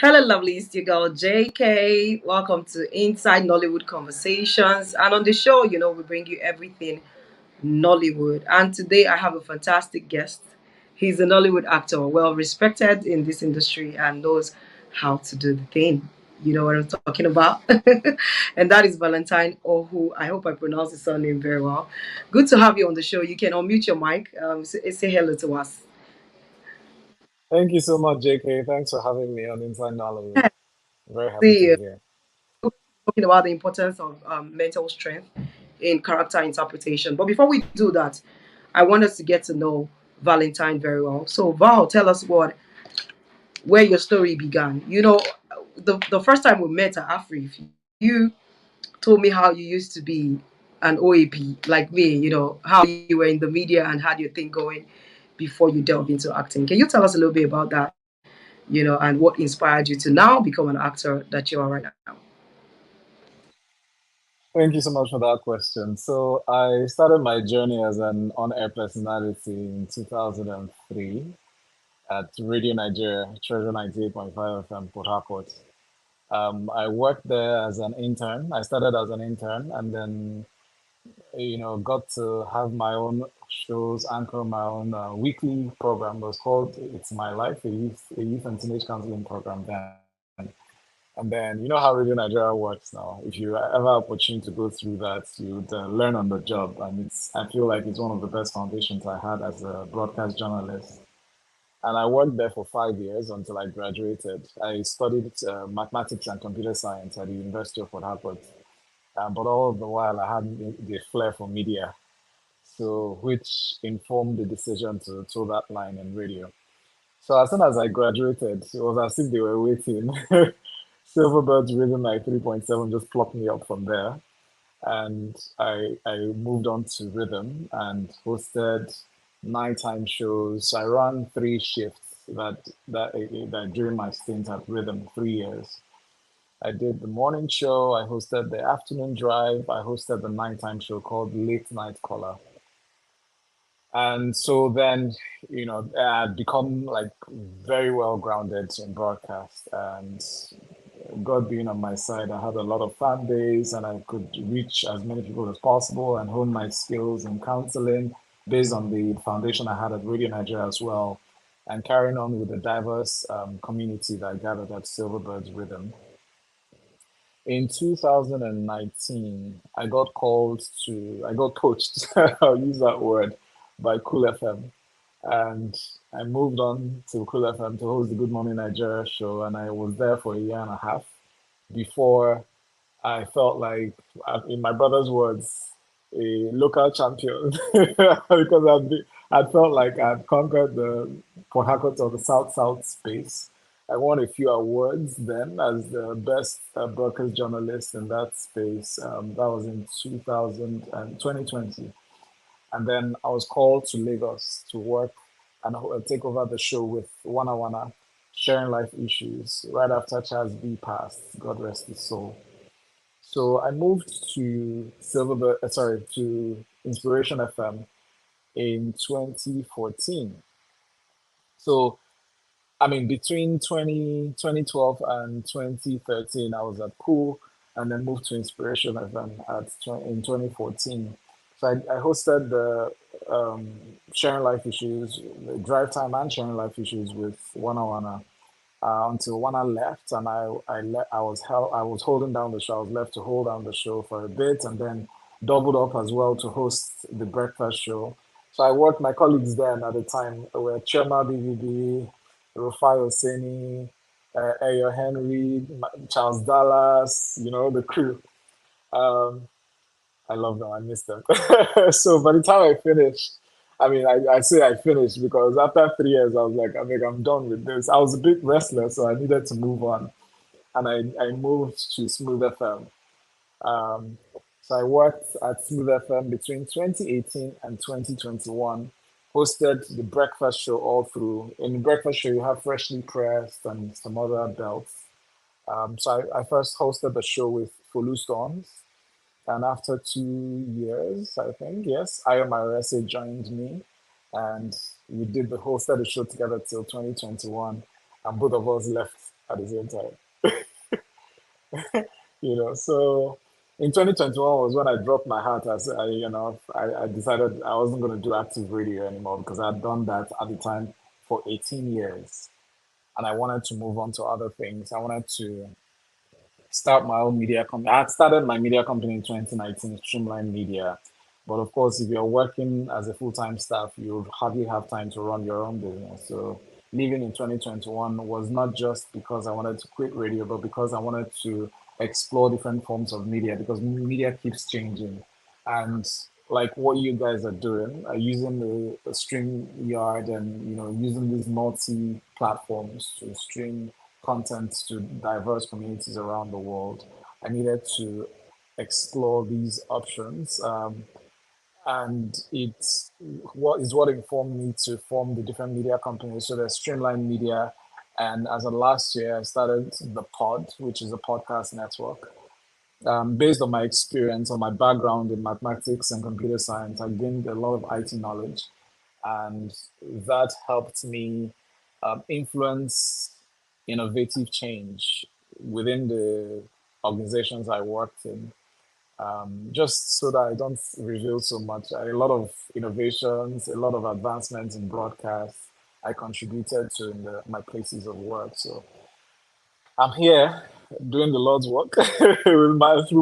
Hello, lovely. It's your girl JK. Welcome to Inside Nollywood Conversations. And on the show, we bring you everything Nollywood. And today I have a fantastic guest. He's a Nollywood actor, well respected in this industry and knows how to do the thing. You know what I'm talking about? And that is Valentine Ohu. I hope I pronounced his surname very well. Good to have you on the show. You can unmute your mic. Say hello to us. Thank you so much, JK. Thanks for having me on Inside Nollywood. Very happy See to you. be here. Talking about the importance of mental strength in character interpretation. But before we do that, I want us to get to know Valentine very well. So, Val, tell us where your story began. The first time we met at Afrif, you told me how you used to be an OAP like me, how you were in the media and had your thing going before you delve into acting. Can you tell us a little bit about that, and what inspired you to now become an actor that you are right now? Thank you so much for that question. So, I started my journey as an on-air personality in 2003 at Radio Nigeria, Treasure 98.5 FM, Port Harcourt. I worked there as an intern. I started as an intern and then, got to have my own shows, anchor my own weekly program. It was called It's My Life, a youth and teenage counseling program then. And then you know how Radio Nigeria works now. If you ever opportunity to go through that, you'd learn on the job, and I feel like it's one of the best foundations I had as a broadcast journalist. And I worked there for 5 years until I graduated. I studied mathematics and computer science at the University of Port Harcourt. But all the while, I had the flair for media, so which informed the decision to toe that line in radio. So as soon as I graduated, it was as if they were waiting. Silverbirds Rhythm like 3.7 just plucked me up from there. And I moved on to Rhythm and hosted nighttime shows. I ran three shifts that during my stint at Rhythm, 3 years. I did the morning show, I hosted the afternoon drive, I hosted the nighttime show called Late Night Caller. And so then, I had become like very well grounded in broadcast. And God being on my side, I had a lot of fan base and I could reach as many people as possible and hone my skills in counseling based on the foundation I had at Radio Nigeria as well. And carrying on with the diverse community that I gathered at Silverbirds Rhythm. In 2019, I got coached, I'll use that word, by Cool FM. And I moved on to Cool FM to host the Good Morning Nigeria show. And I was there for a year and a half before I felt like, in my brother's words, a local champion because I felt like I'd conquered the Port Harcourt or the South South space. I won a few awards then as the best broadcast journalist in that space. That was in 2020. And then I was called to Lagos to work and take over the show with Wana Wana, sharing life issues right after Charles B passed. God rest his soul. So I moved to to Inspiration FM in 2014. So I mean, between 2012 and 2013, I was at Cool and then moved to Inspiration FM in 2014. So I hosted the Sharing Life Issues, the Drive Time and Sharing Life Issues with Wana Wana until Wana left, and I was holding down the show. I was left to hold down the show for a bit, and then doubled up as well to host the breakfast show. So I worked. My colleagues then at the time were Chema BBB, Rufai Oseni, Ayo Henry, Charles Dallas. The crew. Um, I love them. I miss them. So by the time I finished, I mean, I say I finished because after 3 years, I was like, I'm done with this. I was a bit restless, so I needed to move on. And I moved to Smooth FM. Um, so I worked at Smooth FM between 2018 and 2021, hosted the breakfast show all through. In the breakfast show, you have Freshly Pressed and some other belts. So I first hosted the show with Folu Storms. And after 2 years, I think, yes, Ayo Mayorese joined me and we did the hosted the show together till 2021. And both of us left at the same time. So in 2021 was when I dropped my hat as I decided I wasn't going to do active radio anymore because I'd done that at the time for 18 years and I wanted to move on to other things. I wanted to start my own media company. I had started my media company in 2019, Streamline Media. But of course, if you're working as a full-time staff, you hardly have time to run your own business. So leaving in 2021 was not just because I wanted to quit radio, but because I wanted to explore different forms of media because media keeps changing. And like what you guys are doing, using the stream yard and using these multi platforms to stream content to diverse communities around the world. I needed to explore these options, and it's what informed me to form the different media companies. So there's Streamline Media, and as of last year, I started the Pod, which is a podcast network. Based on my experience, on my background in mathematics and computer science, I gained a lot of IT knowledge, and that helped me influence innovative change within the organizations I worked in. Just so that I don't reveal so much, a lot of innovations, a lot of advancements in broadcast I contributed to in my places of work. So I'm here doing the Lord's work through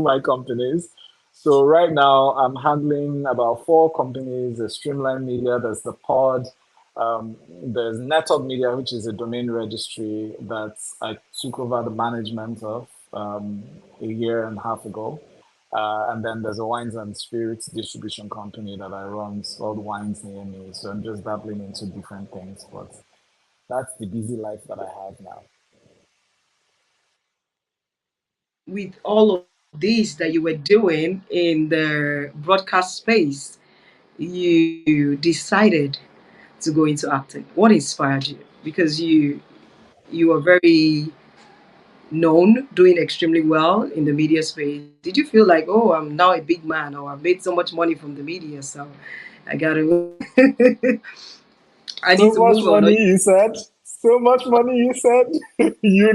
my companies. So right now I'm handling about four companies: there's Streamline Media, there's the Pod, there's Network Media, which is a domain registry that I took over the management of a year and a half ago. And then there's a wines and spirits distribution company that I run. It's called Wines Near Me. So I'm just dabbling into different things, but that's the busy life that I have now. With all of this that you were doing in the broadcast space, you decided to go into acting. What inspired you? Because you are very known, doing extremely well in the media space. Did you feel like, oh, I'm now a big man, or I've made so much money from the media, so I gotta, I need So to much move on? Or money, you said. So much money, you said. You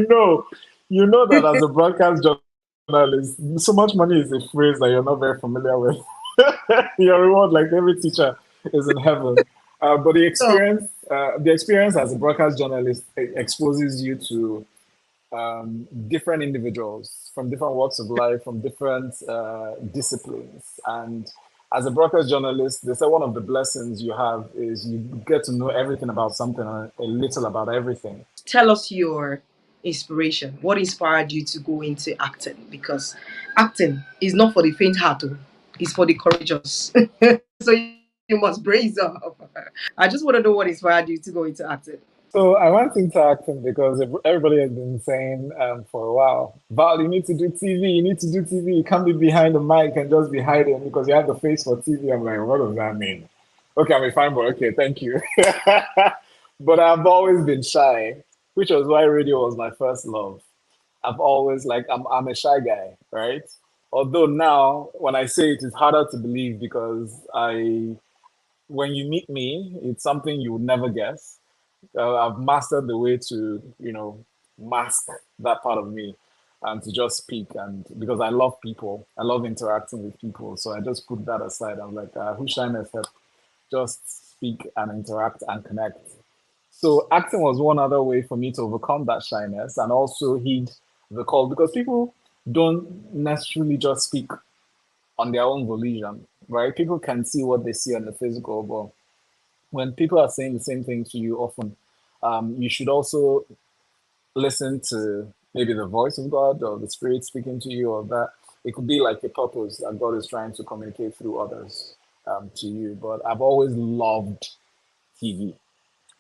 know that as a broadcast journalist, so much money is a phrase that you're not very familiar with. Your reward, like every teacher, is in heaven. But so the experience as a broadcast journalist exposes you to different individuals from different walks of life, from different disciplines. And as a broadcast journalist, they say one of the blessings you have is you get to know everything about something and a little about everything. tell us your inspiration. What inspired you to go into acting? Because acting is not for the faint heart, oh. It's for the courageous. So you must brace up. I just want to know what inspired you to go into acting. So I went into acting because everybody has been saying for a while, Val, you need to do TV, you need to do TV. You can't be behind the mic and just be hiding because you have the face for TV. I'm like, what does that mean? Okay, I'm a fine boy. Okay, thank you. But I've always been shy, which was why radio was my first love. I've always like I'm a shy guy, right? Although now when I say it, it's harder to believe because I when you meet me, it's something you would never guess. I've mastered the way to, mask that part of me and to just speak. And because I love people, I love interacting with people. So I just put that aside. I'm like, who shyness help? Just speak and interact and connect. So acting was one other way for me to overcome that shyness and also heed the call because people don't necessarily just speak on their own volition, right? People can see what they see on the physical, but when people are saying the same thing to you often, you should also listen to maybe the voice of God or the Spirit speaking to you, or that it could be like a purpose that God is trying to communicate through others to you. But I've always loved TV.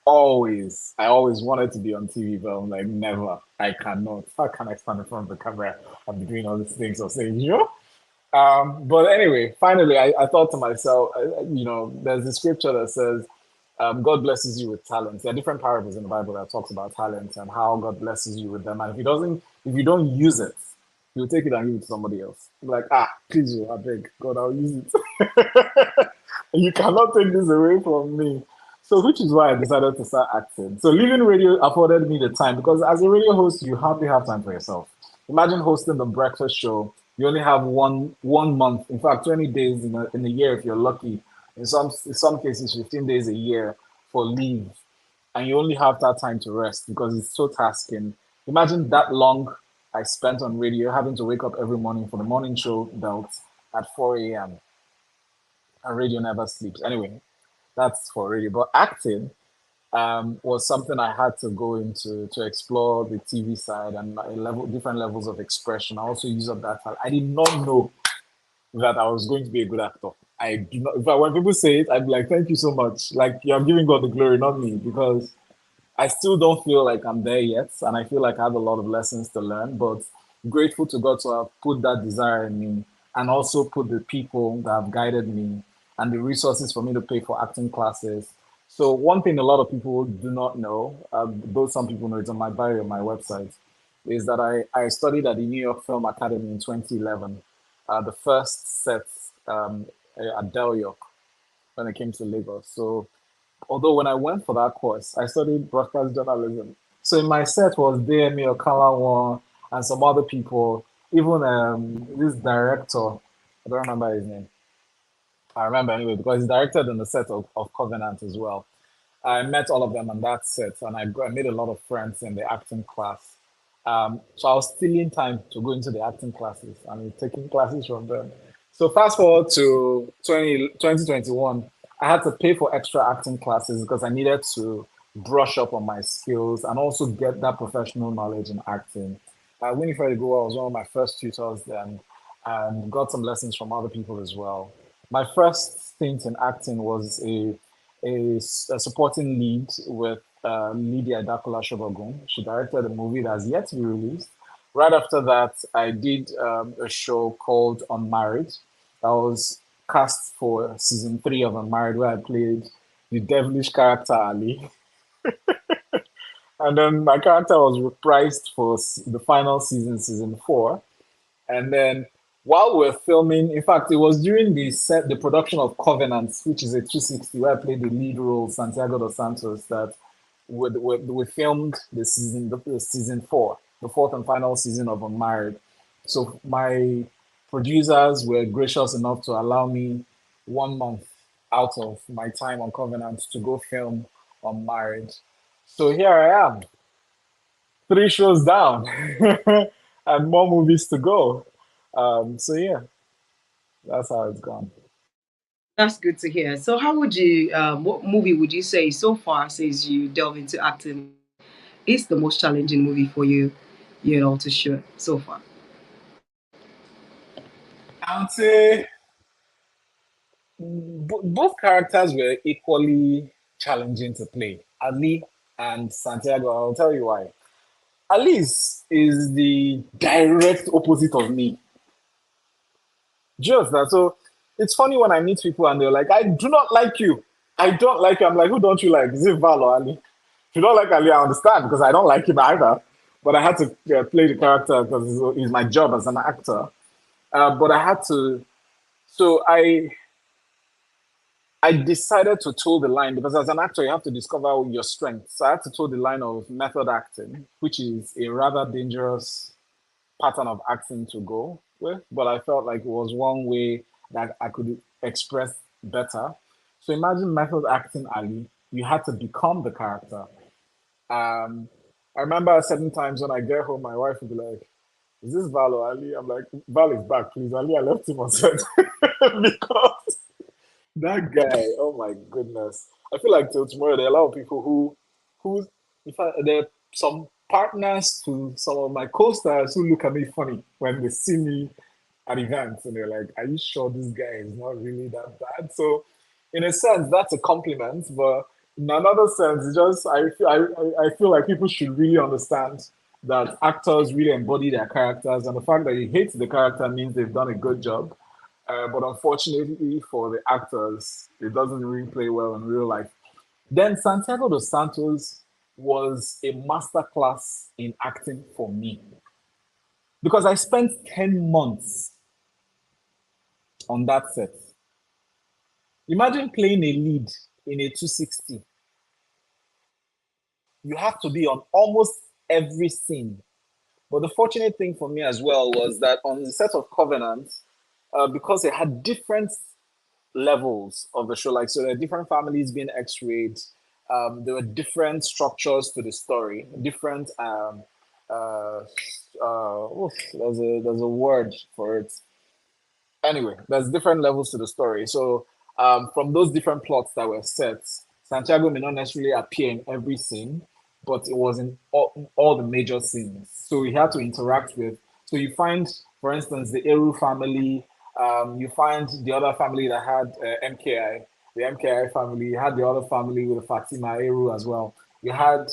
Always. I always wanted to be on TV, but I'm like, never. I cannot. How can I stand in front of the camera and be doing all these things or saying, but anyway, finally, I thought to myself, there's a scripture that says, God blesses you with talents. There are different parables in the Bible that talks about talents and how God blesses you with them. And if you don't use it, He'll take it and give it to somebody else. Like, please, I beg, God, I'll use it. You cannot take this away from me. So, which is why I decided to start acting. So, leaving radio afforded me the time because as a radio host, you hardly have time for yourself. Imagine hosting the breakfast show. You only have one month, in fact, 20 days in a year if you're lucky. In some cases, 15 days a year for leave, and you only have that time to rest because it's so tasking. Imagine that long I spent on radio, having to wake up every morning for the morning show belt at 4 a.m. and radio never sleeps. Anyway, that's for radio. But acting was something I had to go into to explore the TV side and different levels of expression. I also use up that time. I did not know that I was going to be a good actor. I do not. In fact, when people say it, I'd be like, "Thank you so much." Like you're giving God the glory, not me, because I still don't feel like I'm there yet, and I feel like I have a lot of lessons to learn. But grateful to God to have put that desire in me, and also put the people that have guided me and the resources for me to pay for acting classes. So one thing a lot of people do not know, though some people know it's on my bio on my website, is that I studied at the New York Film Academy in 2011, the first set at Del York when it came to Lagos. So although when I went for that course, I studied broadcast journalism. So in my set was DME Okalawan and some other people, even this director, I don't remember his name. I remember anyway because he directed in the set of Covenant as well. I met all of them on that set, and I made a lot of friends in the acting class. So I was stealing time to go into the acting classes and taking classes from them. So fast forward to 2021, I had to pay for extra acting classes because I needed to brush up on my skills and also get that professional knowledge in acting. Winifred Goa was one of my first tutors then and got some lessons from other people as well. My first stint in acting was a supporting lead with Lydia Dakola Shobogun. She directed a movie that's yet to be released. Right after that, I did a show called Unmarried. I was cast for season 3 of Unmarried, where I played the devilish character Ali. And then my character was reprised for the final season, season 4. And then while we're filming, in fact, it was during the production of Covenant, which is a 260, where I played the lead role, Santiago dos Santos, that we filmed the season 4, the fourth and final season of Unmarried. So my producers were gracious enough to allow me 1 month out of my time on Covenant to go film Unmarried. So here I am, 3 shows down, and more movies to go. So yeah, that's how it's gone. That's good to hear. So, how would you, what movie would you say so far since you delve into acting is the most challenging movie for you, to shoot so far? I would say both characters were equally challenging to play. Ali and Santiago. I'll tell you why. Alice is the direct opposite of me. Just that. So it's funny when I meet people and they're like, "I do not like you. I don't like you." I'm like, "Who don't you like? Is it Val or Ali?" If you don't like Ali, I understand because I don't like him either. But I had to play the character because it's my job as an actor. But I had to. So I decided to toe the line because as an actor, you have to discover your strengths. So I had to toe the line of method acting, which is a rather dangerous pattern of acting to go with. But I felt like it was one way that I could express better. So imagine method acting Ali. You had to become the character. Um, I remember certain times when I get home, my wife would be like, "Is this Val or Ali?" I'm like, "Val is back, please. Ali, I left him on set." Because that guy, oh my goodness. I feel like till tomorrow there are a lot of people who in fact there are some partners to some of my co-stars who look at me funny when they see me at events and they're like, "Are you sure this guy is not really that bad?" So in a sense that's a compliment, but in another sense, it's just I feel like people should really understand that actors really embody their characters and the fact that you hate the character means they've done a good job. But unfortunately for the actors, it doesn't really play well in real life. Then Santiago dos Santos was a masterclass in acting for me because I spent 10 months on that set. Imagine playing a lead in a 260. you have to be on almost every scene. But the fortunate thing for me as well was that on the set of Covenant, because they had different levels of the show, like so there are different families being x-rayed, there were different structures to the story, different uh, there's a word for it. Anyway, there's different levels to the story. So from those different plots that were set, Santiago may not necessarily appear in every scene, but it was in all the major scenes. So we had to interact with. So you find, for instance, the Eru family. You find the other family that had MKI, the MKI family. You had the other family with Fatima Eru as well. You had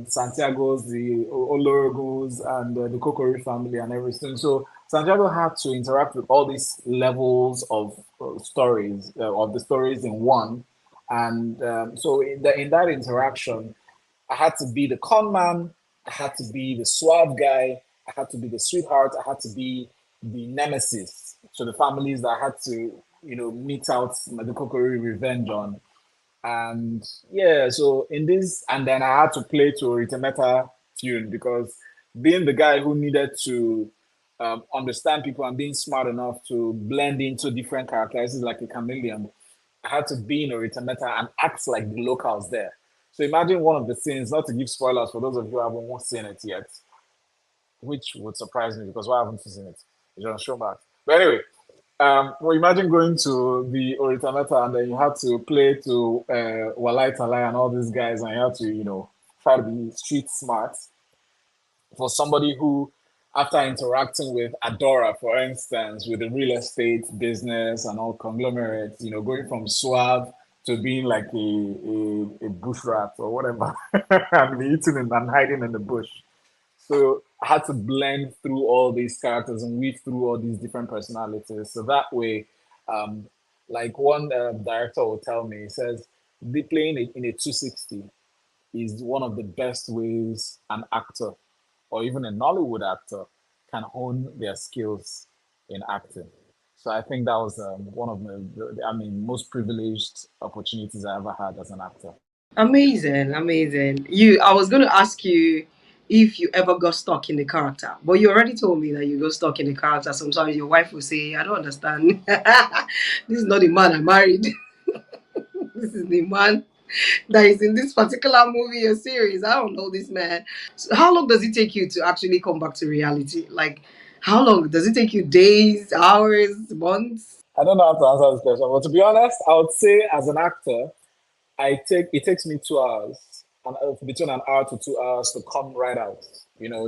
Santiago's, the Olorogos, and the Kokori family and everything. So Santiago had to interact with all these levels of stories, of the stories in one. And so in that interaction, I had to be the con man, I had to be the suave guy, I had to be the sweetheart, I had to be the nemesis to the families that I had to, mete out the Kokori revenge on. And yeah, so in this, and then I had to play to a Ritameta tune because being the guy who needed to understand people and being smart enough to blend into different characteristics like a chameleon, I had to be in a Ritameta and act like the locals there. So imagine one of the scenes, not to give spoilers for those of you who haven't seen it yet, which would surprise me because why haven't you seen it? It's on Showmax. But anyway, well, imagine going to the Oritameta and then you have to play to Walai Talai and all these guys, and you have to, try to be street smart for somebody who, after interacting with Adora, for instance, with the real estate business and all conglomerates, going from suave to being like a bush rat or whatever, and be eating and hiding in the bush. So I had to blend through all these characters and weave through all these different personalities. So that way, um, like one director will tell me, he says, playing it in a 260 is one of the best ways an actor or even a Nollywood actor can hone their skills in acting. So I think that was one of most privileged opportunities I ever had as an actor. Amazing, amazing. I was going to ask you if you ever got stuck in the character, but you already told me that you got stuck in the character. Sometimes your wife will say, "I don't understand. This is not the man I married. This is the man that is in this particular movie or series. I don't know this man." So how long does it take you to actually come back to reality? Like, how long does it take you? Days, hours, months? I don't know how to answer this question, but to be honest, I would say as an actor, it takes me 2 hours, and between an hour to 2 hours to come right out.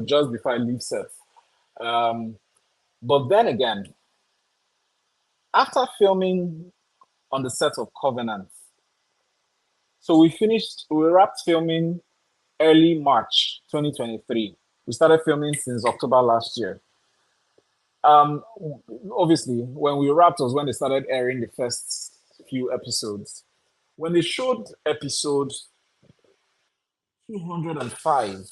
Just before I leave set. Um, but then again, after filming on the set of Covenant, so we wrapped filming early March 2023. We started filming since October last year. Um, Obviously, when we wrapped was when they started airing the first few episodes. When they showed episode 205,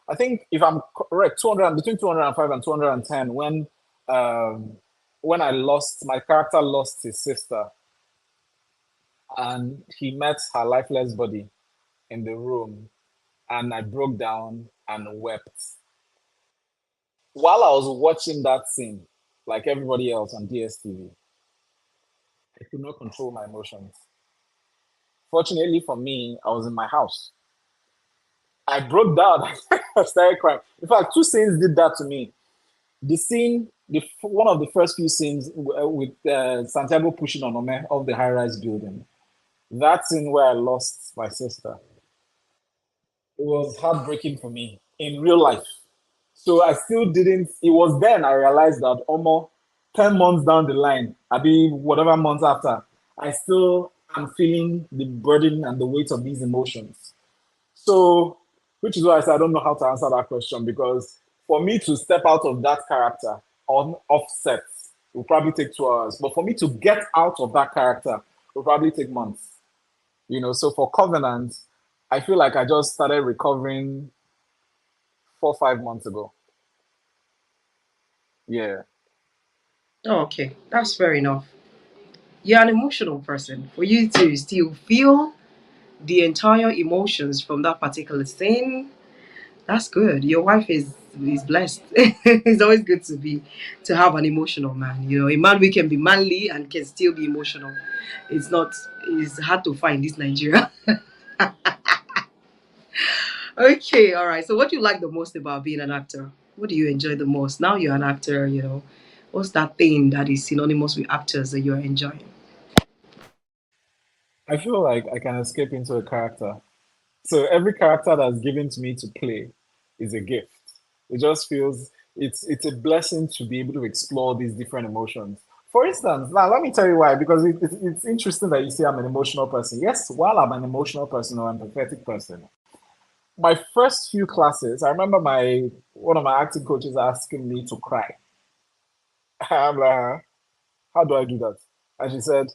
I think if I'm correct, 200 between 205 and 210, when I lost my character lost his sister and he met her lifeless body in the room, and I broke down and wept while I was watching that scene, like everybody else on DSTV. I could not control my emotions. Fortunately for me, I was in my house. I broke down. I started crying. In fact, two scenes did that to me. The scene, one of the first few scenes with Santiago pushing on Ome off the high-rise building. That scene where I lost my sister. It was heartbreaking for me in real life. So I still didn't. It was then I realized that almost 10 months down the line, I be whatever months after, I still am feeling the burden and the weight of these emotions. So, which is why I said I don't know how to answer that question because for me to step out of that character on offset will probably take 2 hours. But for me to get out of that character will probably take months. So for Covenant, I feel like I just started recovering 4 5 months ago. Yeah. Oh, okay, that's fair enough. You're an emotional person. For you to still feel the entire emotions from that particular scene. That's good. Your wife is blessed. It's always good to have an emotional man. You know, a man we can be manly and can still be emotional. It's not. It's hard to find this Nigeria. Okay, all right. So, what do you like the most about being an actor? What do you enjoy the most? Now you're an actor. You know, what's that thing that is synonymous with actors that you're enjoying? I feel like I can escape into a character. So every character that's given to me to play is a gift. It just feels it's a blessing to be able to explore these different emotions. For instance, now let me tell you why. Because it's interesting that you say I'm an emotional person. Yes, while I'm an emotional person or I'm a pathetic person, my first few classes, I remember my one of my acting coaches asking me to cry. I'm like, "Huh? How do I do that?" And she said,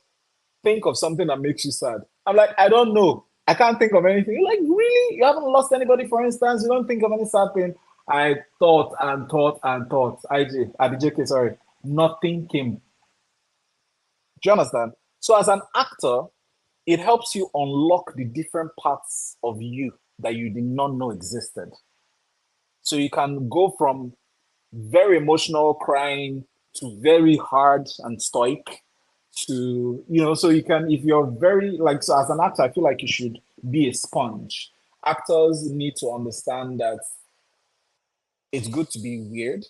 think of something that makes you sad. I'm like, I don't know. I can't think of anything. You're like, really? You haven't lost anybody, for instance? You don't think of any sad thing? I thought and thought and thought. at the JK, sorry. Nothing came. Do you understand? So as an actor, it helps you unlock the different parts of you that you did not know existed. So you can go from very emotional crying to very hard and stoic to so you can, if you're very like, so as an actor I feel like you should be a sponge. Actors need to understand that it's good to be weird,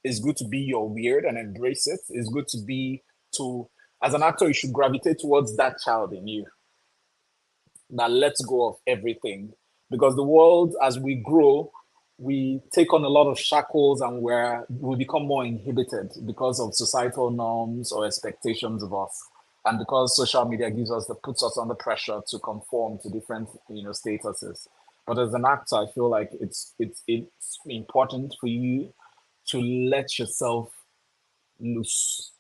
it's good to be your weird and embrace it. It's good to be to As an actor you should gravitate towards that child in you that lets go of everything, because the world, as we grow, we take on a lot of shackles and we become more inhibited because of societal norms or expectations of us, and because social media puts us under pressure to conform to different statuses. But as an actor I feel like it's important for you to let yourself loose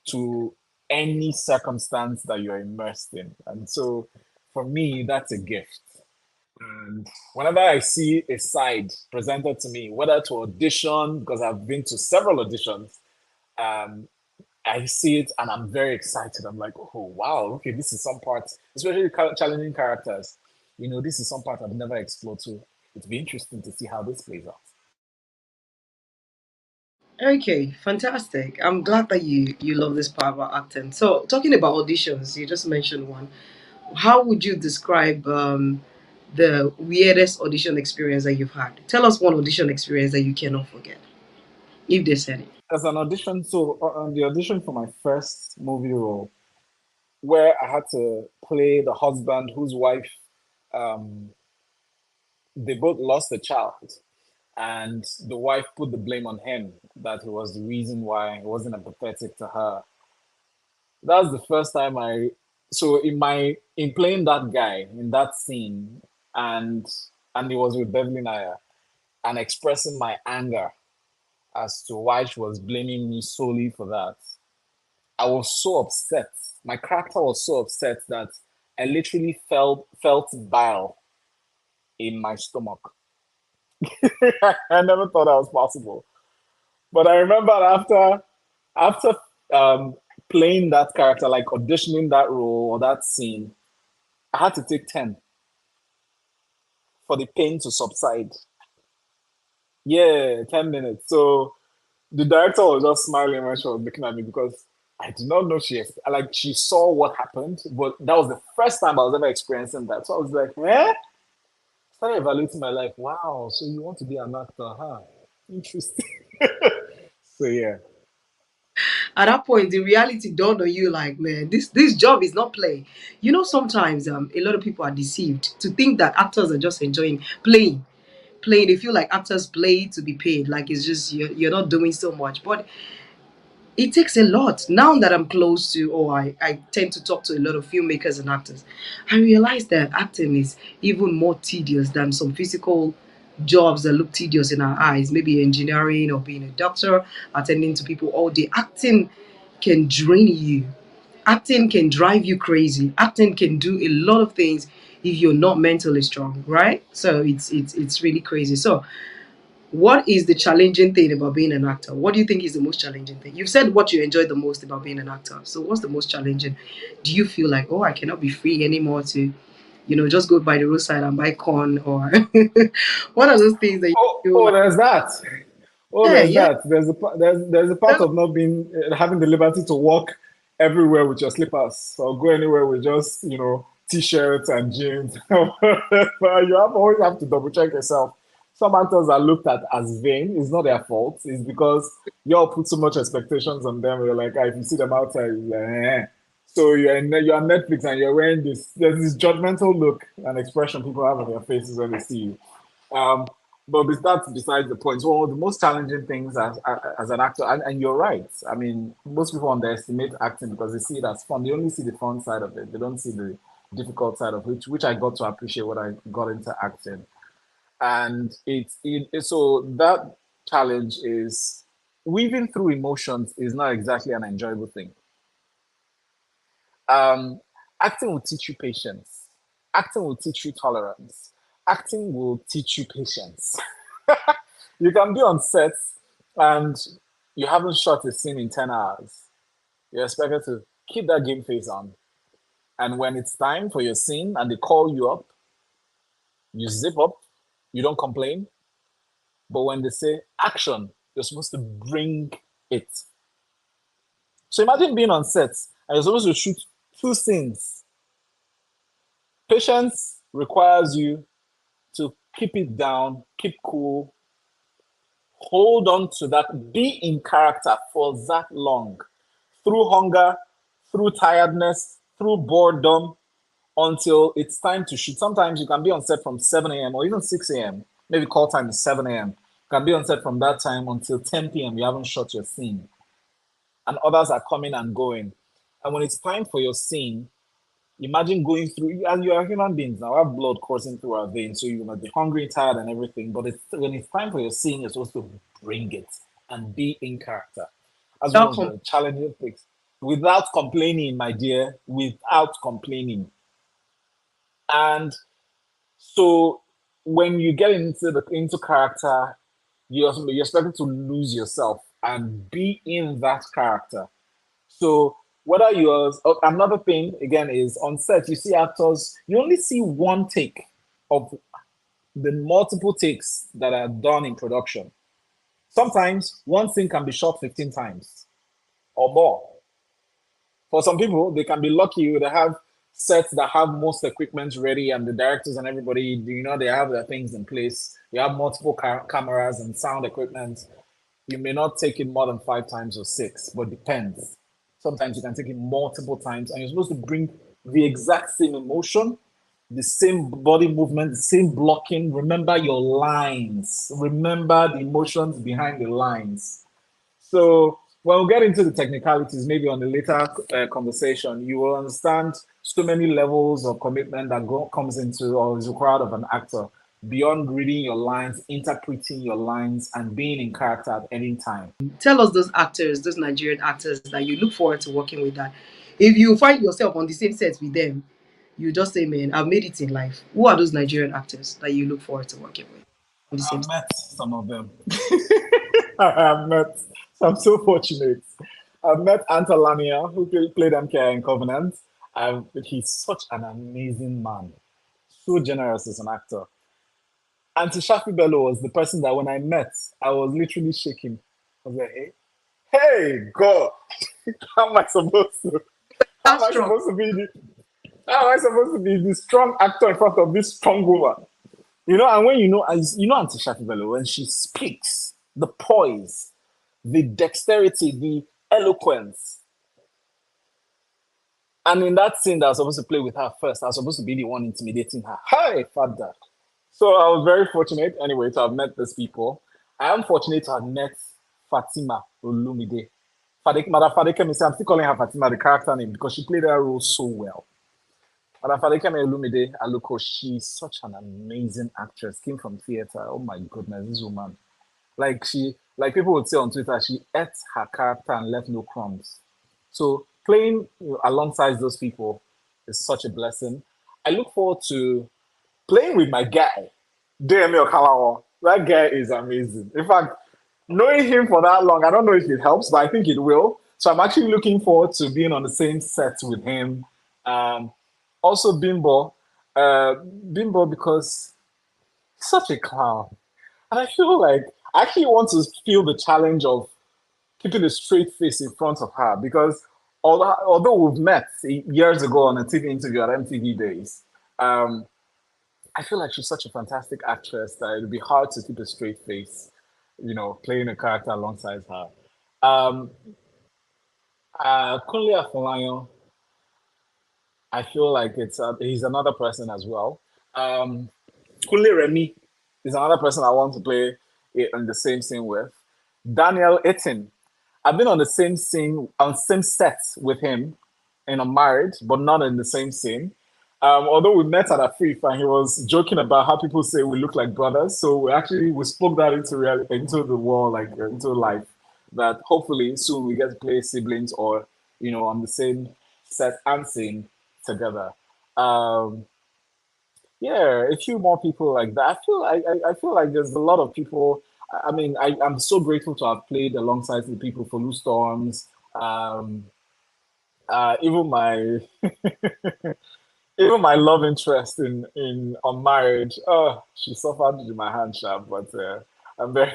to any circumstance that you're immersed in. And so for me, that's a gift. And whenever I see a side presented to me, whether to audition, because I've been to several auditions, um, I see it and I'm very excited. I'm like, oh, wow, okay, this is some part, especially challenging characters. This is some part I've never explored. So it'd be interesting to see how this plays out. Okay, fantastic. I'm glad that you love this part about acting. So, talking about auditions, you just mentioned one. How would you describe the weirdest audition experience that you've had? Tell us one audition experience that you cannot forget, if there's any. As an audition, so on the audition for my first movie role, where I had to play the husband whose wife, um, they both lost a child, and the wife put the blame on him that he was the reason why he wasn't empathetic to her. That was the first time so in playing that guy in that scene, and it was with Beverly Naya, and expressing my anger as to why she was blaming me solely for that. I was so upset. My character was so upset that I literally felt bile in my stomach. I never thought that was possible. But I remember after um, playing that character, like auditioning that role or that scene, I had to take 10 for the pain to subside. Yeah, 10 minutes. So the director was just smiling when she was looking at me, because I did not know she saw what happened, but that was the first time I was ever experiencing that. So I was like, eh? Started evaluating my life. Wow, so you want to be an actor, huh? Interesting. So yeah. At that point, the reality dawned on you, like, man, this job is not play. You know, sometimes a lot of people are deceived to think that actors are just enjoying playing. They feel like actors play to be paid, like it's just you're not doing so much, but it takes a lot. Now that I'm close to, or I tend to talk to a lot of filmmakers and actors, I realize that acting is even more tedious than some physical jobs that look tedious in our eyes, maybe engineering or being a doctor, attending to people all day. Acting can drain you. Acting can drive you crazy. Acting can do a lot of things if you're not mentally strong, right? So it's really crazy. So What is the challenging thing about being an actor? What do you think is the most challenging thing? You've said what you enjoy the most about being an actor. So what's the most challenging? Do you feel like, oh, I cannot be free anymore to, just go by the roadside and buy corn, or what are those things that you Oh, feel oh, like? there's that. Oh, Yeah, there's yeah. that. There's a part of not being having the liberty to walk everywhere with your slippers or go anywhere with just t-shirts and jeans. But you always have to double check yourself. Some actors are looked at as vain. It's not their fault. It's because you all put so much expectations on them. You're like, if you see them outside, you're like, eh. So you're on Netflix and you're wearing this. There's this judgmental look and expression people have on their faces when they see you. Um, but that's besides the point. So one of the most challenging things as an actor, and you're right. I mean, most people underestimate acting because they see it as fun. They only see the fun side of it. They don't see the difficult side of which I got to appreciate when I got into acting. And so that challenge is weaving through emotions is not exactly an enjoyable thing. Um, Acting will teach you patience. Acting will teach you tolerance. Acting will teach you patience. You can be on set and you haven't shot a scene in 10 hours. You're expected to keep that game face on. And when it's time for your scene and they call you up, you zip up, you don't complain. But when they say action, you're supposed to bring it. So imagine being on set and you're supposed to shoot two scenes. Patience requires you to keep it down, keep cool, hold on to that, be in character for that long, through hunger, through tiredness, through boredom, until it's time to shoot. Sometimes you can be on set from 7 a.m. or even 6 a.m. Maybe call time is 7 a.m. You can be on set from that time until 10 p.m. You haven't shot your scene. And others are coming and going. And when it's time for your scene, imagine going through, and you are human beings now, have blood coursing through our veins, so you might be hungry, tired, and everything. But when it's time for your scene, you're supposed to bring it and be in character. That's one Without of the challenging things. Without complaining, my dear, without complaining. And so when you get into character, you're expected to lose yourself and be in that character. So whether you're another thing again is on set, you see actors, you only see one take of the multiple takes that are done in production. Sometimes one scene can be shot 15 times or more. For some people, they can be lucky they have sets that have most equipment ready and the directors and everybody, they have their things in place. You have multiple cameras and sound equipment. You may not take it more than 5 times or six, but depends. Sometimes you can take it multiple times, and you're supposed to bring the exact same emotion, the same body movement, the same blocking. Remember your lines. Remember the emotions behind the lines. So when we get into the technicalities, maybe on the later conversation, you will understand so many levels of commitment that comes into or is required of an actor beyond reading your lines, interpreting your lines, and being in character at any time. tell us those actors, those Nigerian actors that you look forward to working with, that if you find yourself on the same set with them, you just say, man, I've made it in life. Who are those Nigerian actors that you look forward to working with on the same I've set? met some of them. I have met. I'm so fortunate. I've met Antalania, who played MK in Covenant. He's such an amazing man, so generous as an actor. Auntie Shafi Bello was the person that when I met, I was literally shaking. I was like, hey, God, how am I supposed to? How am That's I strong. supposed to be? How am I supposed to be the strong actor in front of this strong woman? And when Auntie Shafi Bello, when she speaks, the poise, the dexterity, the eloquence, and in that scene that I was supposed to play with her first, I was supposed to be the one intimidating her. Hi, father. So I was very fortunate, anyway, to have met these people. I am fortunate to have met Fatima Olumide. Madam Fadekemi, I'm still calling her Fatima, the character name, because she played that role so well. Madam Fadekemi Olumide Aluko, she's such an amazing actress. Came from theater. Oh my goodness, this woman. Like people would say on Twitter, she ate her character and left no crumbs. So playing alongside those people is such a blessing. I look forward to playing with my guy, Demi Okalawo. That guy is amazing. In fact, knowing him for that long, I don't know if it helps, but I think it will. So I'm actually looking forward to being on the same set with him. Um, Also, Bimbo because he's such a clown, and I feel like I actually want to feel the challenge of keeping a straight face in front of her because although we've met years ago on a TV interview at MTV Days, um, I feel like she's such a fantastic actress that it'd be hard to keep a straight face, playing a character alongside her. Um, Kunle Afolayan, I feel like he's another person as well. Um, Kunle Remy is another person I want to play it in the same scene with. Daniel Etin, I've been on the same scene, on same set with him, and I'm married, but not in the same scene. Although we met at a free and he was joking about how people say we look like brothers. So we spoke that into reality, into the world, like into life. That hopefully soon we get to play siblings or on the same set and scene together. Um, yeah, a few more people like that. I feel like there's a lot of people. I mean, I'm so grateful to have played alongside the people for Blue Storms. Um, even my even my love interest in on marriage. Oh, she suffered in my hand, sharp, but I'm very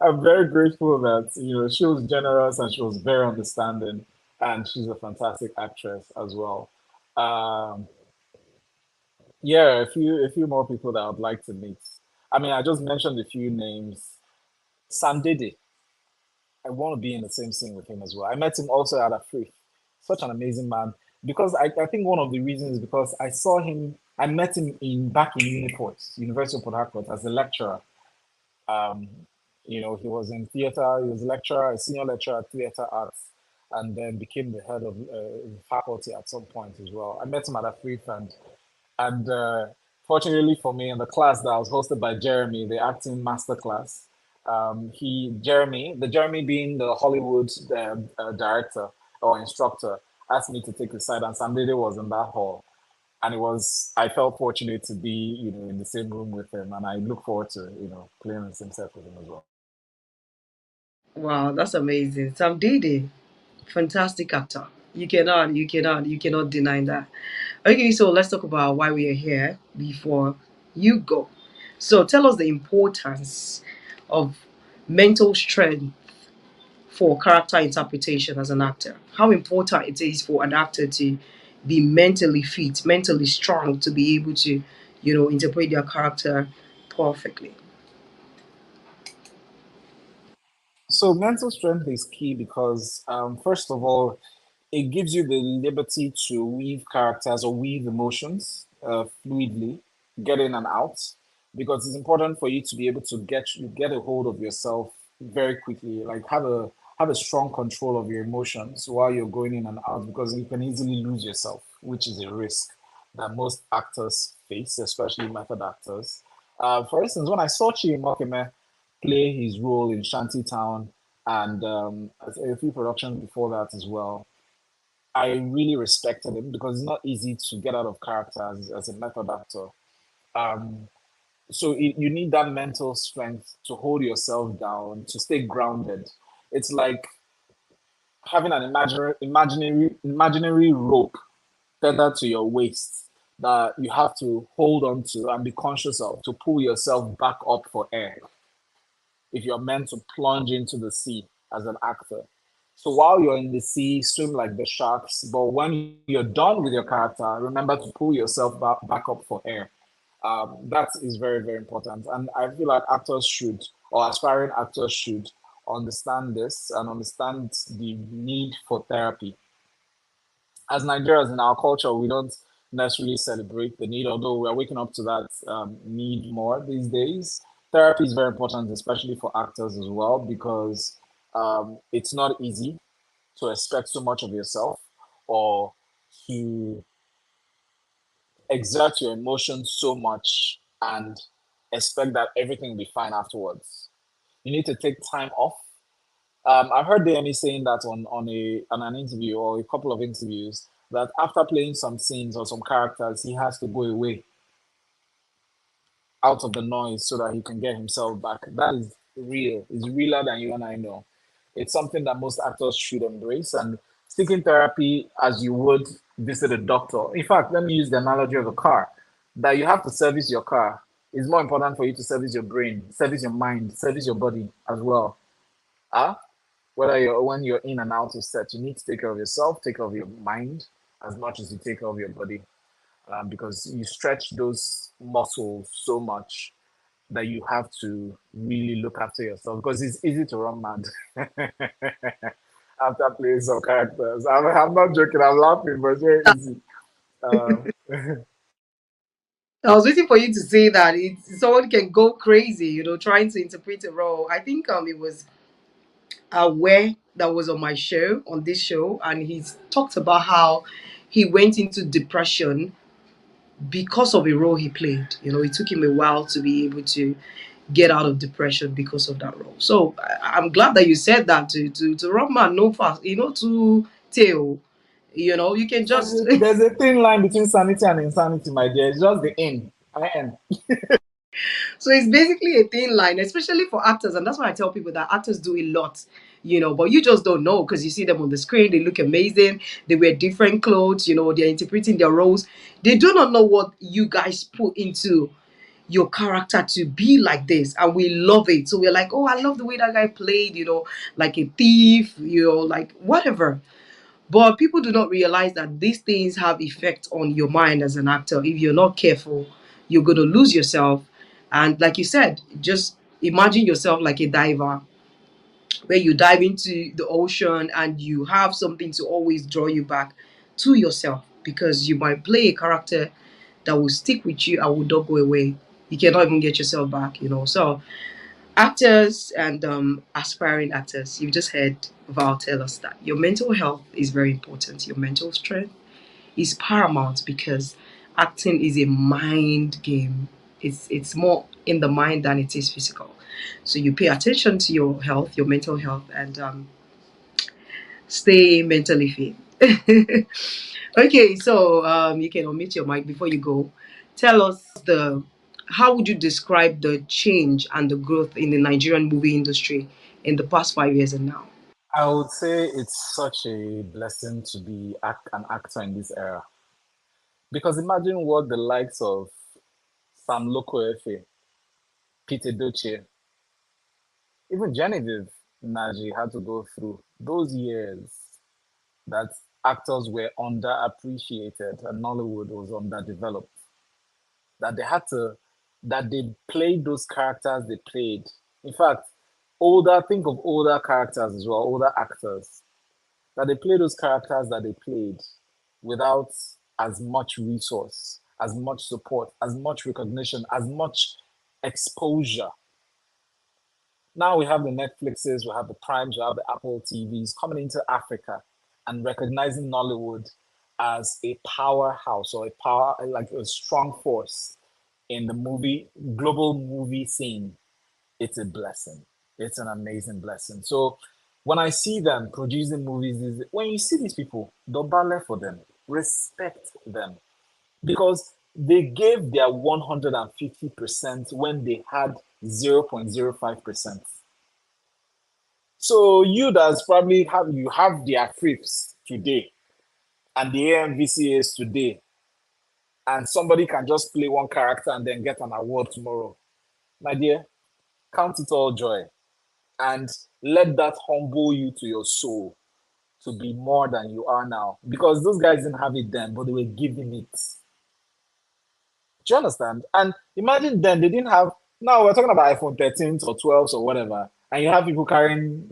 I'm very grateful that she was generous and she was very understanding, and she's a fantastic actress as well. Um, yeah, a few more people that I'd like to meet. I mean, I just mentioned a few names. Sam Dede, I want to be in the same scene with him as well. I met him also at a free. Such an amazing man. Because I think one of the reasons is because I met him back in Uniport, University of Port Harcourt, as a lecturer. Um, he was in theater, he was a lecturer, a senior lecturer at theater arts, and then became the head of the faculty at some point as well. I met him at a free and fortunately for me, in the class that was hosted by Jeremy, the acting master class, Jeremy being the Hollywood director or instructor, asked me to take the side, and Sam Dede was in that hall. And I felt fortunate to be, in the same room with him, and I look forward to, playing in the same set with him as well. Wow, that's amazing. Sam Dede, fantastic actor. You cannot deny that. Okay, so let's talk about why we are here before you go. So tell us the importance of mental strength for character interpretation as an actor. How important it is for an actor to be mentally fit, mentally strong to be able to, interpret their character perfectly. So mental strength is key because, first of all, it gives you the liberty to weave characters or weave emotions fluidly, get in and out, because it's important for you to be able to get a hold of yourself very quickly, like have a strong control of your emotions while you're going in and out, because you can easily lose yourself, which is a risk that most actors face, especially method actors. For instance, when I saw Chimokeme play his role in Shantytown and a few productions before that as well, I really respected him because it's not easy to get out of character as a method actor. Um, you need that mental strength to hold yourself down, to stay grounded. It's like having an imaginary rope tethered to your waist that you have to hold on to and be conscious of to pull yourself back up for air if you're meant to plunge into the sea as an actor. So while you're in the sea, swim like the sharks. But when you're done with your character, remember to pull yourself back up for air. That is very, very important. And I feel like actors should, or aspiring actors should, understand this and understand the need for therapy. As Nigerians in our culture, we don't necessarily celebrate the need, although we are waking up to that need more these days. Therapy is very important, especially for actors as well, because it's not easy to expect so much of yourself or to exert your emotions so much and expect that everything will be fine afterwards. You need to take time off. I've heard Demi saying that on an interview or a couple of interviews that after playing some scenes or some characters, he has to go away out of the noise so that he can get himself back. That is real. It's realer than you and I know. It's something that most actors should embrace. And seeking therapy as you would visit a doctor. In fact, let me use the analogy of a car. That you have to service your car. It's more important for you to service your brain, service your mind, service your body as well. Ah, whether you're when you're in and out of set, you need to take care of yourself, take care of your mind as much as you take care of your body, because you stretch those muscles so much that you have to really look after yourself because it's easy to run mad after playing some characters. I'm not joking, I'm laughing, but it's very easy. Um, I was waiting for you to say that someone can go crazy, trying to interpret a role. I think it was Aware that was on my show, on this show, and he's talked about how he went into depression because of a role he played. It took him a while to be able to get out of depression because of that role. So I'm glad that you said that to run man no fast, to tail. You can just there's a thin line between sanity and insanity, my dear. It's just the in. I am. so it's basically a thin line, especially for actors, and that's why I tell people that actors do a lot. But you just don't know because you see them on the screen, they look amazing, they wear different clothes, they're interpreting their roles. They do not know what you guys put into your character to be like this, and we love it. So we're like, oh, I love the way that guy played, like a thief, like whatever. But people do not realize that these things have effect on your mind as an actor. If you're not careful, you're going to lose yourself. And like you said, just imagine yourself like a diver, where you dive into the ocean and you have something to always draw you back to yourself, because you might play a character that will stick with you and will not go away. You cannot even get yourself back. So actors and aspiring actors, you've just heard Val tell us that your mental health is very important. Your mental strength is paramount, because acting is a mind game. It's more in the mind than it is physical. So you pay attention to your health, your mental health, and stay mentally fit. Okay, so you can omit your mic before you go. Tell us the how would you describe the change and the growth in the Nigerian movie industry in the past 5 years and now? I would say it's such a blessing to be an actor in this era. Because imagine what the likes of Sam Lokoefe, Peter Doce, even Genevieve Naji had to go through those years that actors were underappreciated and Nollywood was underdeveloped. That they had to, that they played those characters they played. In fact, think of older characters as well, older actors, that they played those characters that they played without as much resource, as much support, as much recognition, as much exposure. Now we have the Netflixes, we have the Primes, we have the Apple TVs coming into Africa and recognizing Nollywood as a powerhouse or a power, like a strong force in the global movie scene. It's a blessing. It's an amazing blessing. So when I see them producing movies, when you see these people, don't ballet for them, respect them, because they gave their 150% when they had 0.05%. So you that's probably have their trips today and the AMVCAs today, and somebody can just play one character and then get an award tomorrow. My dear, count it all joy and let that humble you to your soul to be more than you are now. Because those guys didn't have it then, but they were giving it. Do you understand? And imagine then they didn't have. Now we're talking about iPhone 13s or 12s or whatever, and you have people carrying,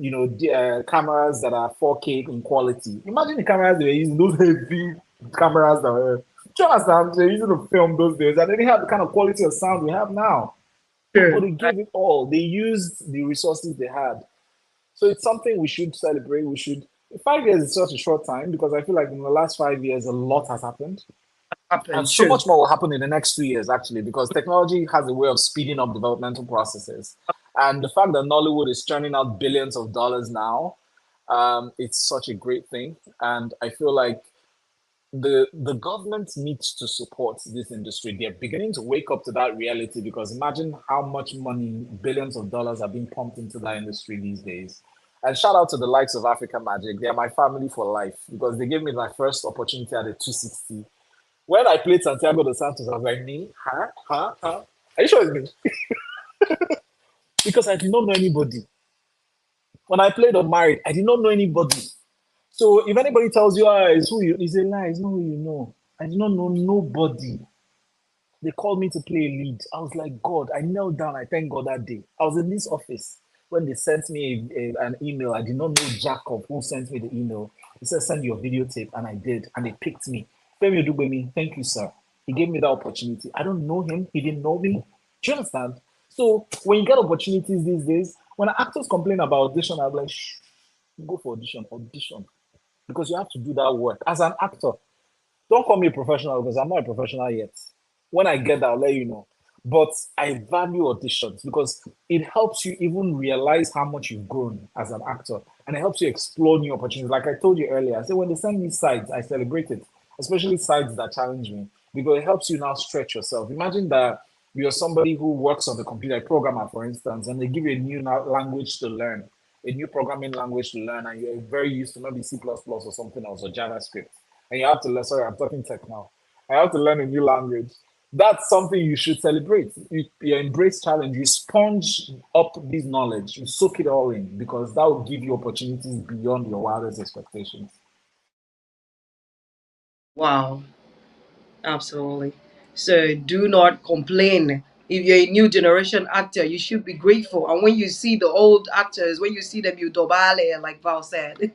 cameras that are 4K in quality. Imagine the cameras they were using; those heavy cameras that were. Do you understand? They're using to film those days, and they didn't have the kind of quality of sound we have now. But Sure. they gave it all. They used the resources they had. So it's something we should celebrate. We should. 5 years is such a short time because I feel like in the last 5 years a lot has happened. And Happen. so True. much more will happen in the next 2 years, actually, because technology has a way of speeding up developmental processes. And the fact that Nollywood is churning out billions of dollars now, it's such a great thing. And I feel like the government needs to support this industry. They're beginning to wake up to that reality because imagine how much money, billions of dollars, are being pumped into that industry these days. And shout out to the likes of Africa Magic. They are my family for life because they gave me my first opportunity at a 260. When I played Santiago de Santos, I was like, me? Huh? Huh? Huh? Are you sure it's me? Because I did not know anybody. When I played on Married, I did not know anybody. So if anybody tells you, it's who you, it's a lie. It's not who you know. I did not know nobody. They called me to play a lead. I was like, God, I knelt down. I thank God that day. I was in this office when they sent me an email. I did not know Jacob who sent me the email. He said, send your videotape. And I did. And they picked me. Femi Odugbemi, thank you, sir. He gave me that opportunity. I don't know him. He didn't know me. Do you understand? So when you get opportunities these days, when actors complain about audition, I'm like, shh, go for audition, audition. Because you have to do that work. As an actor, don't call me a professional because I'm not a professional yet. When I get that, I'll let you know. But I value auditions because it helps you even realize how much you've grown as an actor and it helps you explore new opportunities. Like I told you earlier, I said when they send me sides, I celebrate it, especially sides that challenge me because it helps you now stretch yourself. Imagine that you're somebody who works on the computer, a programmer, for instance, and they give you a new language to learn, a new programming language to learn, and you're very used to maybe C++ or something else or JavaScript and you have to learn. Sorry, I'm talking tech now. I have to learn a new language. That's something you should celebrate. You embrace challenge. You sponge up this knowledge. You soak it all in because that will give you opportunities beyond your wildest expectations. Wow. Absolutely. So do not complain. If you're a new generation actor, you should be grateful. And when you see the old actors, when you see them, you dobale, like Val said.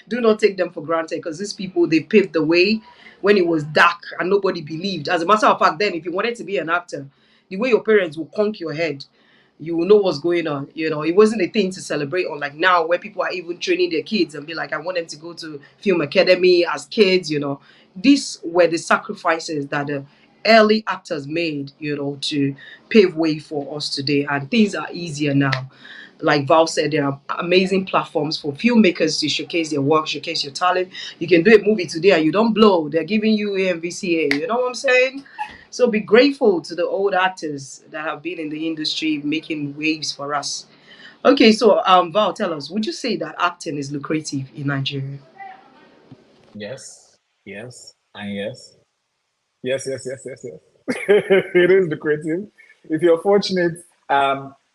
Do not take them for granted because these people, they paved the way when it was dark and nobody believed. As a matter of fact, then, if you wanted to be an actor, the way your parents will conk your head, you will know what's going on. It wasn't a thing to celebrate on like now where people are even training their kids and be like, I want them to go to film academy as kids. These were the sacrifices that the early actors made, to pave way for us today. And things are easier now. Like Val said, there are amazing platforms for filmmakers to showcase their work, showcase your talent. You can do a movie today and you don't blow. They're giving you AMVCA. You know what I'm saying? So be grateful to the old actors that have been in the industry making waves for us. Okay, so Val, tell us, would you say that acting is lucrative in Nigeria? Yes, yes, and yes. Yes, yes, yes, yes, yes. It is lucrative. If you're fortunate,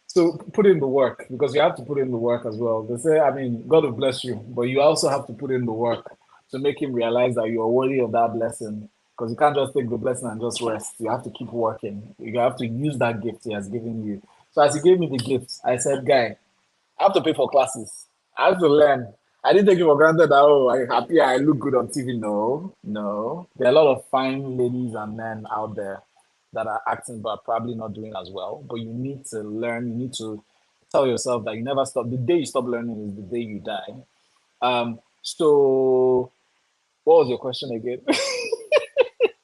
so put in the work because you have to put in the work as well. They say, I mean, God will bless you, but you also have to put in the work to make him realize that you are worthy of that blessing. Because you can't just take the blessing and just rest. You have to keep working. You have to use that gift he has given you. So as he gave me the gift, I said, guy, I have to pay for classes. I have to learn. I didn't take it for granted that I'm happy I look good on TV. No, no. There are a lot of fine ladies and men out there that are acting but probably not doing as well. But you need to learn. You need to tell yourself that you never stop. The day you stop learning is the day you die. So what was your question again?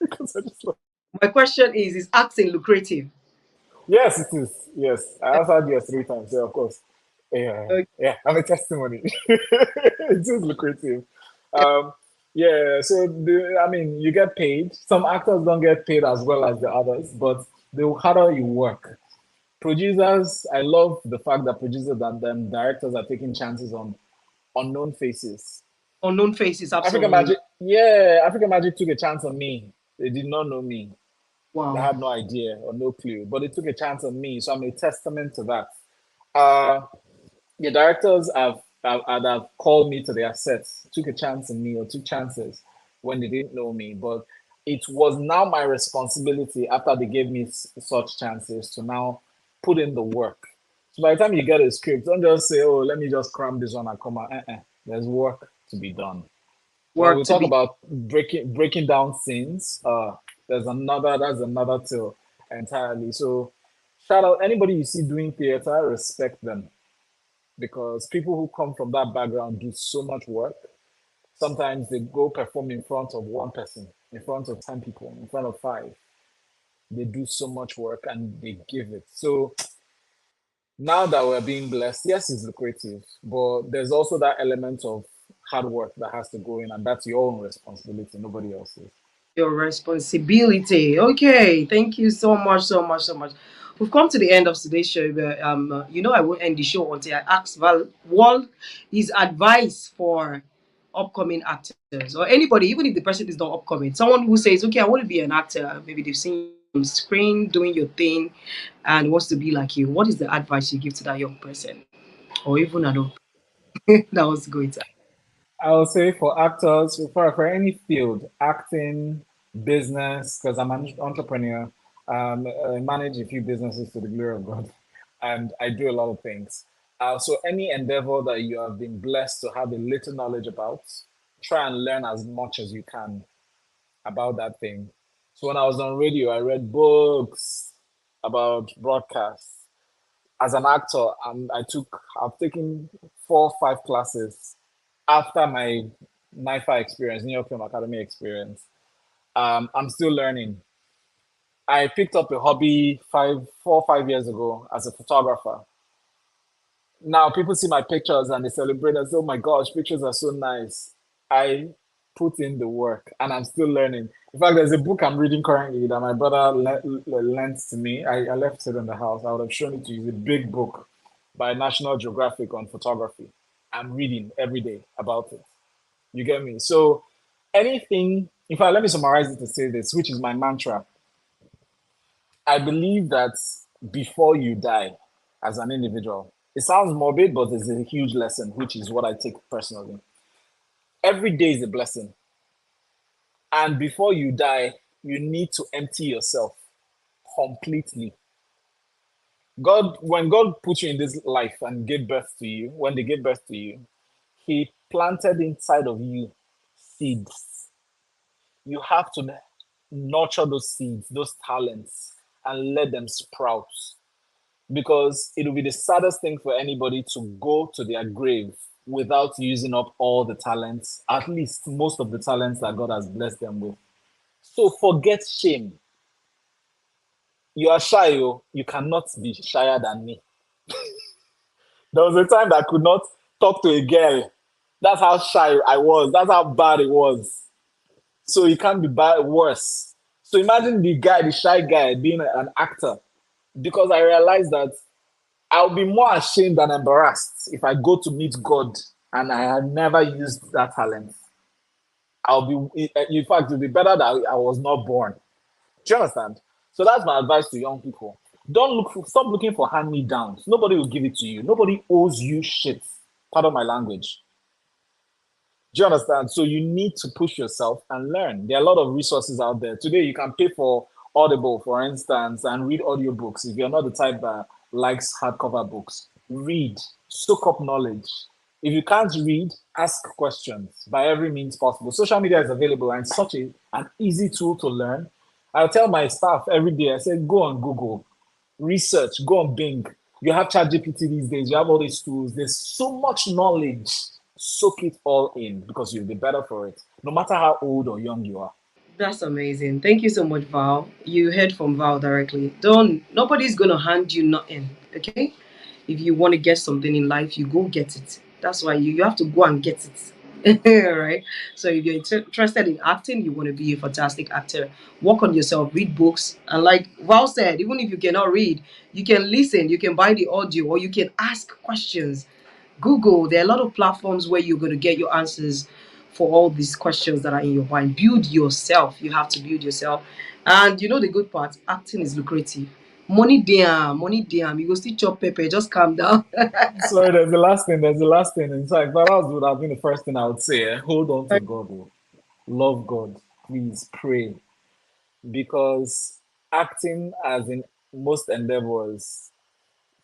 Because I just My question is acting lucrative? Yes, it is. Yes, I answered yes 3 times. Yeah, of course. Yeah, Okay. yeah. I'm a testimony. It is lucrative. Um, yeah. So I mean, you get paid. Some actors don't get paid as well as the others, but the harder you work, producers. I love the fact that producers and then directors are taking chances on unknown faces. Unknown faces, African absolutely. Magic, yeah, African Magic took a chance on me. They did not know me. They Wow. had no idea or no clue, but they took a chance on me. So I'm a testament to that. Uh, the directors have called me to their sets, took a chance on me or took chances when they didn't know me. But it was now my responsibility after they gave me such chances to now put in the work. So by the time you get a script, don't just say, "Oh, let me just cram this one and come out." There's work to be done. When Work we to talk be. about breaking down scenes, that's another tale entirely. So shout out anybody you see doing theater, respect them because people who come from that background do so much work. Sometimes they go perform in front of one person, in front of 10 people, in front of five. They do so much work and they give it. So now that we're being blessed, yes, it's lucrative, but there's also that element of hard work that has to go in, and that's your own responsibility, nobody else's. Your responsibility. Okay, thank you so much, so much, so much. We've come to the end of today's show. But, I won't end the show until I ask Val what his advice for upcoming actors or anybody, even if the person is not upcoming. Someone who says, "Okay, I want to be an actor." Maybe they've seen you on screen doing your thing, and wants to be like you. What is the advice you give to that young person, or even an old that was going to? I would say for actors, for any field, acting, business, because I'm an entrepreneur, I manage a few businesses to the glory of God, and I do a lot of things. So any endeavor that you have been blessed to have a little knowledge about, try and learn as much as you can about that thing. So when I was on radio, I read books about broadcasts. As an actor, I've taken 4 or 5 classes after my NIFA experience, New York Film Academy experience. I'm still learning. I picked up a hobby 4 or 5 years ago as a photographer. Now people see my pictures and they celebrate and say, "Oh my gosh, pictures are so nice." I put in the work and I'm still learning. In fact, there's a book I'm reading currently that my brother lent to me. I left it in the house. I would have shown it to you. It's a big book by National Geographic on photography. I'm reading every day about it. You get me? So anything, in fact, let me summarize it to say this, which is my mantra. I believe that before you die as an individual, it sounds morbid, but it's a huge lesson, which is what I take personally. Every day is a blessing. And before you die, you need to empty yourself completely. When God put you in this life and gave birth to you, when they gave birth to you, He planted inside of you seeds. You have to nurture those seeds, those talents, and let them sprout. Because it will be the saddest thing for anybody to go to their grave without using up all the talents, at least most of the talents that God has blessed them with. So forget shame. You are shy, oh, you cannot be shyer than me. There was a time that I could not talk to a girl. That's how shy I was. That's how bad it was. So it can't be bad worse. So imagine the shy guy, being an actor. Because I realized that I'll be more ashamed than embarrassed if I go to meet God and I have never used that talent. In fact, it'll be better that I was not born. Do you understand? So that's my advice to young people. Stop looking for hand me downs. Nobody will give it to you. Nobody owes you shit. Pardon my language. Do you understand? So you need to push yourself and learn. There are a lot of resources out there. Today you can pay for Audible, for instance, and read audiobooks. If you're not the type that likes hardcover books, read, soak up knowledge. If you can't read, ask questions by every means possible. Social media is available and such an easy tool to learn. I tell my staff every day, I say, go on Google, research, go on Bing. You have ChatGPT these days, you have all these tools. There's so much knowledge. Soak it all in because you'll be better for it, no matter how old or young you are. That's amazing. Thank you so much, Val. You heard from Val directly. Don't Nobody's gonna hand you nothing. Okay? If you want to get something in life, you go get it. That's why you have to go and get it. Right? So if you're interested in acting, you want to be a fantastic actor, work on yourself, read books, and like Val said, even if you cannot read, you can listen, you can buy the audio, or you can ask questions. Google. There are a lot of platforms where you're going to get your answers for all these questions that are in your mind. Build yourself. You have to build yourself. And you know the good part, acting is lucrative. Money damn. You go still chop pepper. Just calm down. Sorry, there's the last thing. There's the last thing. In fact, that would have been the first thing I would say. Hold on to God. Oh. Love God. Please pray. Because acting, as in most endeavors,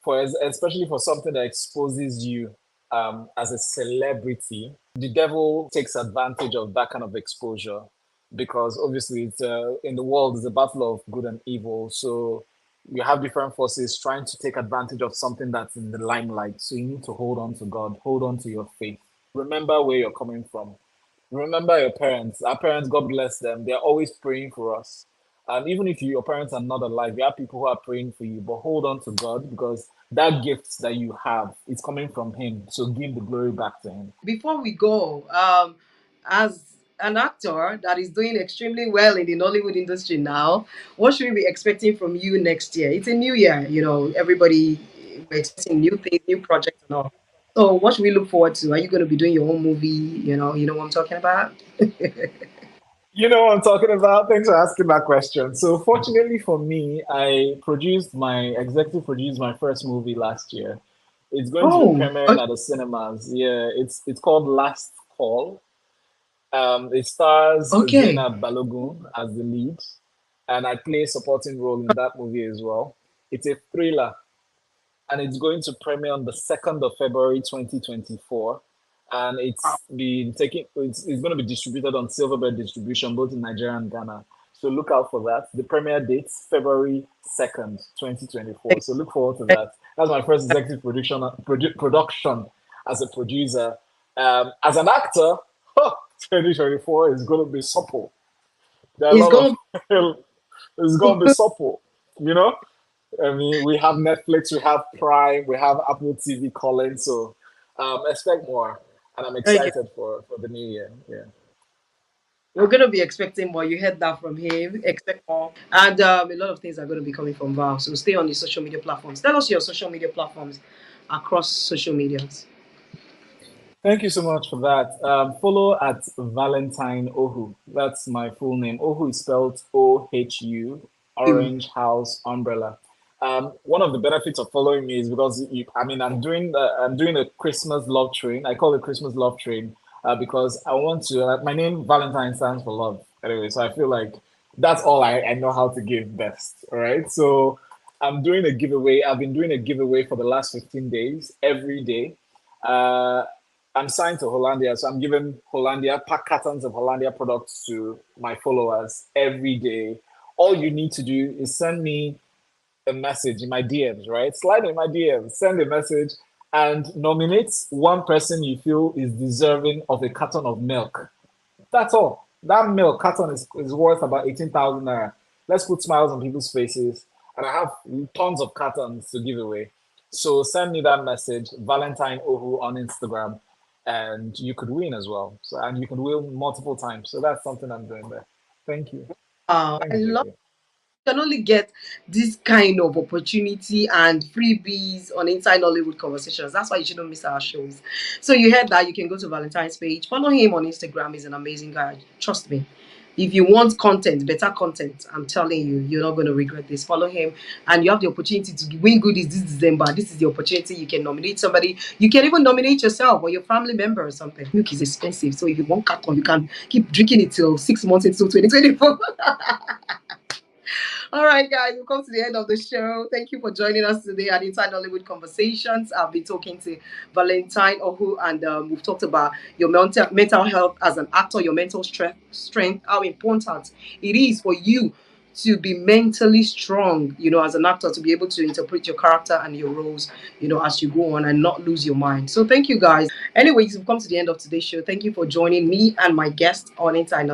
especially for something that exposes you as a celebrity, the devil takes advantage of that kind of exposure because obviously it's in the world is a battle of good and evil. So you have different forces trying to take advantage of something that's in the limelight. So you need to hold on to God, hold on to your faith. Remember where you're coming from. Remember your parents. Our parents, God bless them, they're always praying for us. And even if your parents are not alive, you have people who are praying for you. But hold on to God because that gift that you have is coming from him. So give the glory back to him. Before we go, as an actor that is doing extremely well in the Nollywood industry now, what should we be expecting from you next year? It's a new year, everybody, we're expecting new things, new projects and all. So what should we look forward to? Are you going to be doing your own movie? You know what I'm talking about? You know what I'm talking about? Thanks for asking that question. So fortunately for me, executive produced my first movie last year. It's going to be Oh, premiering at the cinemas. Yeah, it's called Last Call. It stars okay. Zainab Balogun as the lead, and I play a supporting role in that movie as well. It's a thriller, and it's going to premiere on the 2nd of February 2024. And it's going to be distributed on Silverbird Distribution, both in Nigeria and Ghana. So look out for that. The premiere date, February 2nd, 2024. So look forward to that. That's my first executive production as a producer. As an actor, 2024 is going to be supple. There are a It's lot going of, it's going to be supple, you know? I mean, we have Netflix, we have Prime, we have Apple TV calling, so expect more. And I'm to excited for the new year. Yeah. We're going to be expecting more. You heard that from him. Expect more. And a lot of things are going to be coming from Val. So stay on the social media platforms. Tell us your social media platforms across social medias. Thank you so much for that. Follow at Valentine Ohu. That's my full name. Ohu is spelled Ohu, You. Orange House Umbrella. One of the benefits of following me is because I mean, I'm doing a Christmas love train. I call it Christmas love train because I want to. My name Valentine stands for love. Anyway, so I feel like that's all I know how to give best. All right, so I'm doing a giveaway. I've been doing a giveaway for the last 15 days, every day. Uh, I'm signed to Hollandia, so I'm giving Hollandia pack cartons of Hollandia products to my followers every day. All you need to do is send me a message in my DMs, right? Slide in my DMs, send a message, and nominate one person you feel is deserving of a carton of milk. That's all. That milk carton is worth about 18,000 naira. Let's put smiles on people's faces. And I have tons of cartons to give away. So send me that message, Valentine Ohu on Instagram, and you could win as well. So and you can win multiple times. So that's something I'm doing there. Thank you. I Thanks, love JB. can only get this kind of opportunity and freebies on Inside Hollywood Conversations. That's why you shouldn't miss our shows. So you heard that. You can go to Valentine's page, follow him on Instagram. He's an amazing guy. Trust me. If you want content, better content, I'm telling you, you're not going to regret this. Follow him, and you have the opportunity to win goodies this December. This is the opportunity. You can nominate somebody. You can even nominate yourself or your family member or something. Milk is expensive, so if you want carton, you can keep drinking it till 6 months into 2024. All right, guys, we've come to the end of the show. Thank you for joining us today at Inside Hollywood Conversations. I've been talking to Valentine Ohu, and we've talked about your mental health as an actor, your mental strength, how important it is for you to be mentally strong, as an actor, to be able to interpret your character and your roles, as you go on and not lose your mind. So thank you, guys. Anyways, we've come to the end of today's show. Thank you for joining me and my guest on Inside